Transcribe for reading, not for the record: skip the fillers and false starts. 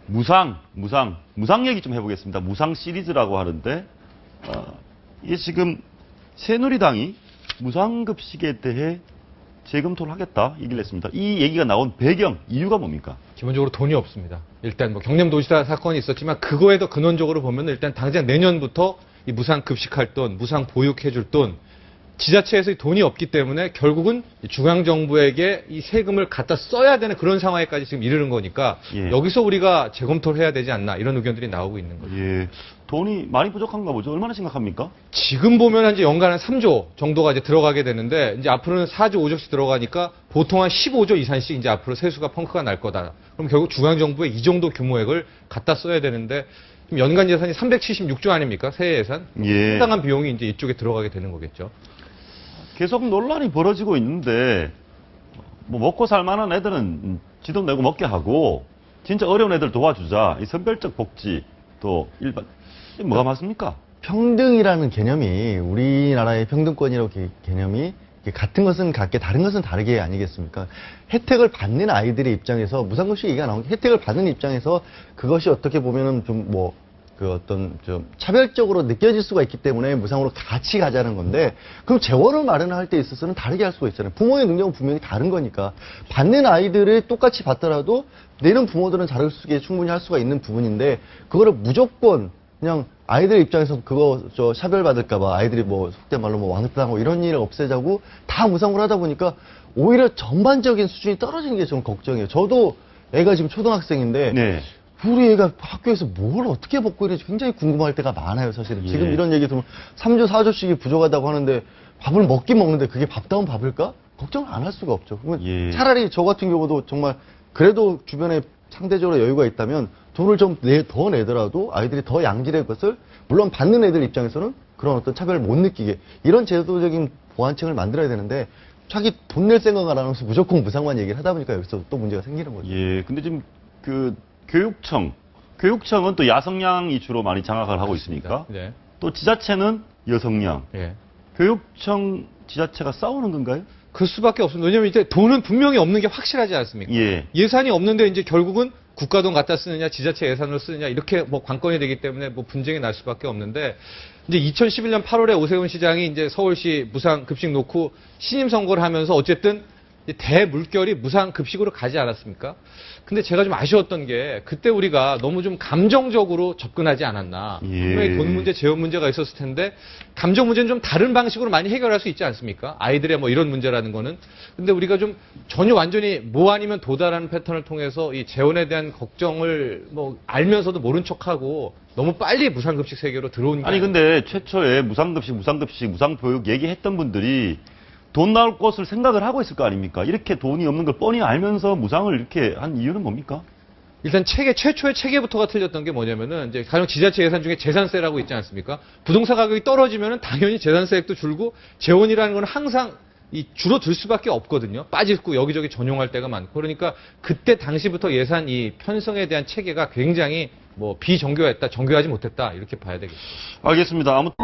무상 얘기 좀 해보겠습니다. 무상 시리즈라고 하는데, 이게 지금 새누리당이 무상급식에 대해 재검토를 하겠다 얘기를 했습니다. 이 얘기가 나온 배경, 이유가 뭡니까? 기본적으로 돈이 없습니다. 일단 뭐 경남도지사 사건이 있었지만 그거에도 근원적으로 보면 일단 당장 내년부터 이 무상급식할 돈, 무상보육해줄 돈, 지자체에서 돈이 없기 때문에 결국은 중앙정부에게 이 세금을 갖다 써야 되는 그런 상황에까지 지금 이르는 거니까 예. 여기서 우리가 재검토를 해야 되지 않나 이런 의견들이 나오고 있는 거죠. 예. 돈이 많이 부족한가 보죠. 얼마나 심각합니까? 지금 보면 이제 연간 한 3조 정도가 이제 들어가게 되는데 이제 앞으로는 4조, 5조씩 들어가니까 보통 한 15조 이상씩 이제 앞으로 세수가 펑크가 날 거다. 그럼 결국 중앙정부에 이 정도 규모액을 갖다 써야 되는데 지금 연간 예산이 376조 아닙니까? 세해 예산. 예. 상당한 비용이 이제 이쪽에 들어가게 되는 거겠죠. 계속 논란이 벌어지고 있는데, 뭐 먹고 살 만한 애들은 지도 내고 먹게 하고, 진짜 어려운 애들 도와주자. 이 선별적 복지, 또 일반, 이게 뭐가 맞습니까? 평등이라는 개념이 우리나라의 평등권이라고 개념이 같은 것은 같게 다른 것은 다르게 아니겠습니까? 혜택을 받는 아이들의 입장에서 무상급식 얘기가 나오는 혜택을 받는 입장에서 그것이 어떻게 보면은 좀 어떤 좀 차별적으로 느껴질 수가 있기 때문에 무상으로 같이 가자는 건데 그럼 재원을 마련할 때 있어서는 다르게 할 수가 있잖아요. 부모의 능력은 분명히 다른 거니까 받는 아이들을 똑같이 받더라도 내는 부모들은 다를 수게 충분히 할 수가 있는 부분인데 그거를 무조건 그냥 아이들 입장에서 그거 차별받을까봐 아이들이 뭐 속된 말로 뭐 왕따당하고 이런 일을 없애자고 다 무상으로 하다 보니까 오히려 전반적인 수준이 떨어지는 게 좀 걱정이에요. 저도 애가 지금 초등학생인데 네. 우리 애가 학교에서 뭘 어떻게 먹고 이런지 굉장히 궁금할 때가 많아요, 사실은. 예. 지금 이런 얘기 들으면 3조, 4조씩이 부족하다고 하는데 밥을 먹긴 먹는데 그게 밥다운 밥일까? 걱정을 안 할 수가 없죠. 그러면 예. 차라리 저 같은 경우도 정말 그래도 주변에 상대적으로 여유가 있다면 돈을 좀 더 내더라도 아이들이 더 양질의 것을 물론 받는 애들 입장에서는 그런 어떤 차별을 못 느끼게 이런 제도적인 보완책을 만들어야 되는데 자기 돈 낼 생각을 안 하면서 무조건 무상만 얘기를 하다 보니까 여기서 또 문제가 생기는 거죠. 예. 근데 지금 교육청은 또 야성량이 주로 많이 장악을 하고 있으니까. 네. 또 지자체는 여성량. 예. 교육청 지자체가 싸우는 건가요? 그 수밖에 없습니다. 왜냐면 이제 돈은 분명히 없는 게 확실하지 않습니까? 예. 예산이 없는데 이제 결국은 국가돈 갖다 쓰느냐, 지자체 예산으로 쓰느냐, 이렇게 뭐 관건이 되기 때문에 뭐 분쟁이 날 수밖에 없는데, 이제 2011년 8월에 오세훈 시장이 이제 서울시 무상급식 놓고 신임 선거를 하면서 어쨌든 대물결이 무상급식으로 가지 않았습니까? 근데 제가 좀 아쉬웠던 게 그때 우리가 너무 좀 감정적으로 접근하지 않았나. 예. 분명히 돈 문제, 재원 문제가 있었을 텐데 감정 문제는 좀 다른 방식으로 많이 해결할 수 있지 않습니까? 아이들의 뭐 이런 문제라는 거는. 근데 우리가 좀 전혀 완전히 뭐 아니면 도다라는 패턴을 통해서 이 재원에 대한 걱정을 뭐 알면서도 모른 척하고 너무 빨리 무상급식 세계로 들어온 게 아니 근데 최초에 무상급식, 무상보육 얘기했던 분들이 돈 나올 것을 생각을 하고 있을 거 아닙니까? 이렇게 돈이 없는 걸 뻔히 알면서 무상을 이렇게 한 이유는 뭡니까? 일단 최초의 체계부터가 틀렸던 게 뭐냐면은 이제 가령 지자체 예산 중에 재산세라고 있지 않습니까? 부동산 가격이 떨어지면은 당연히 재산세액도 줄고 재원이라는 건 항상 줄어들 수밖에 없거든요. 빠지고 여기저기 전용할 때가 많고. 그러니까 그때 당시부터 예산 이 편성에 대한 체계가 굉장히 뭐 비정교했다, 정교하지 못했다 이렇게 봐야 되겠죠. 알겠습니다. 아무튼